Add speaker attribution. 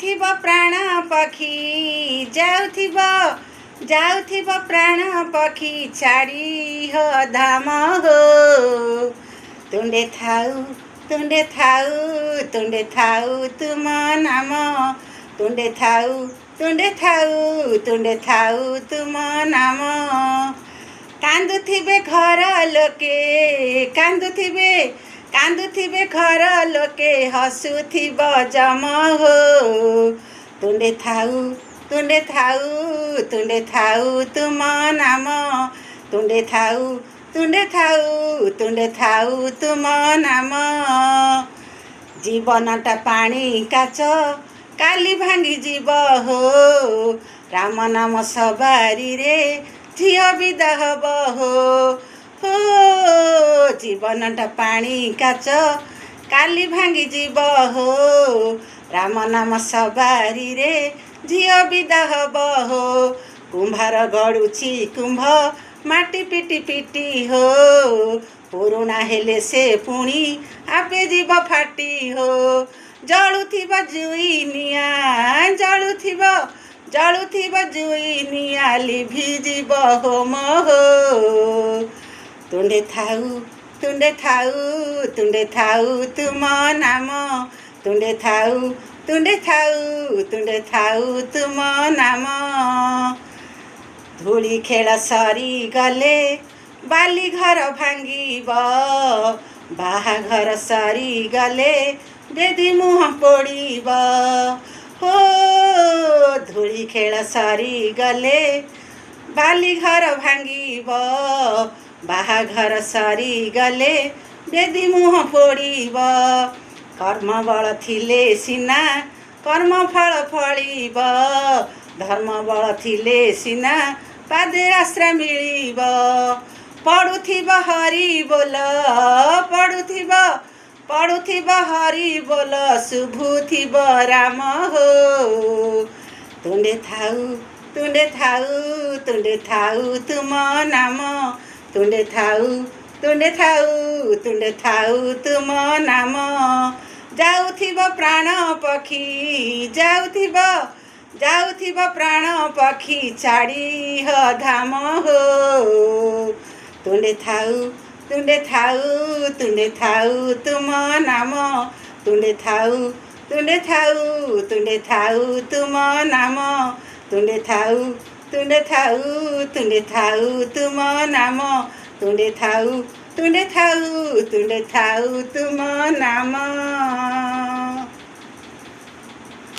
Speaker 1: ଯାଉଥିବ ପ୍ରାଣ ପକ୍ଷୀ ଯାଉଥିବ ପ୍ରାଣ ପକ୍ଷୀ ଛାଡ଼ି ହୋ ଧାମ ହୋ ତୁଣ୍ଡେ ଥାଉ ତୁମ ନାମ ତୁଣ୍ଡେ ଥାଉ ତୁମ ନାମ କାନ୍ଦୁଥିବେ ଘର ଲୋକେ କାନ୍ଦୁଥିବେ ଘର ଲୋକେ ହସୁଥିବ ଜମ ହୋ ତୁଣ୍ଡେ ଥାଉ ତୁମ ନାମ ତୁଣ୍ଡେ ଥାଉ ତୁମ ନାମ ଜୀବନଟା ପାଣି କାଚ କାଲି ଭାଙ୍ଗି ଯିବ ହୋ ରାମ ନାମ ସବାରିରେ ଝିଅ ବିଦା ହବ ହୋ ଜୀବନଟା ପାଣି କାଚ କାଲି ଭାଙ୍ଗି ଯିବ ହୋ ରାମ ନାମ ସବାରିରେ ଝିଅ ବିଦା ହବ ହୋ କୁମ୍ଭାର ଗଡ଼ୁଛି କୁମ୍ଭ ମାଟି ପିଟି ହୋ ପୁରୁଣା ହେଲେ ସେ ପୁଣି ଆପେ ଯିବ ଫାଟି ହୋ ଜଳୁଥିବ ଜୁଇ ନିଆଁ ଲିଭିଯିବ ହୋମ ହୋ ତୁଣ୍ଡେ ଥାଉ ତୁମ ନାମ ତୁଣ୍ଡେ ଥାଉ ତୁମ ନାମ ଧୂଳି ଖେଳ ସରିଗଲେ ବାଲି ଘର ଭାଙ୍ଗିବ ବାହାଘର ସରିଗଲେ ବେଦି ମୁହଁ ପୋଡ଼ିବ ହୋ ଧୂଳି ଖେଳ ସରିଗଲେ ବାଲି ଘର ଭାଙ୍ଗିବ ବାହାଘର ସରିଗଲେ ବେଦି ମୁହଁ ପୋଡ଼ିବ କର୍ମ ବଳ ଥିଲେ ସିନା କର୍ମ ଫଳ ଫଳିବ ଧର୍ମ ବଳ ଥିଲେ ସିନା ପାଦେ ଆଶ୍ରା ମିଳିବ ପଡ଼ୁଥିବ ହରି ବୋଲ ଶୁଭୁଥିବ ରାମ ହୋ ତୁଣ୍ଡେ ଥାଉ ତୁମ ନାମ ତୁଣ୍ଡେ ଥାଉ ତୁମ ନାମ ଯାଉଥିବ ପ୍ରାଣ ପକ୍ଷୀ ପ୍ରାଣ ପକ୍ଷୀ ଛାଡ଼ି ହୋ ଧାମ ହୋ ତୁଣ୍ଡେ ଥାଉ ତୁମ ନାମ ତୁଣ୍ଡେ ଥାଉ ତୁମ ନାମ ତୁଣ୍ଡେ ଥାଉ ତୁମ ନାମ ତୁଣ୍ଡେ ଥାଉ ତୁମ ନାମ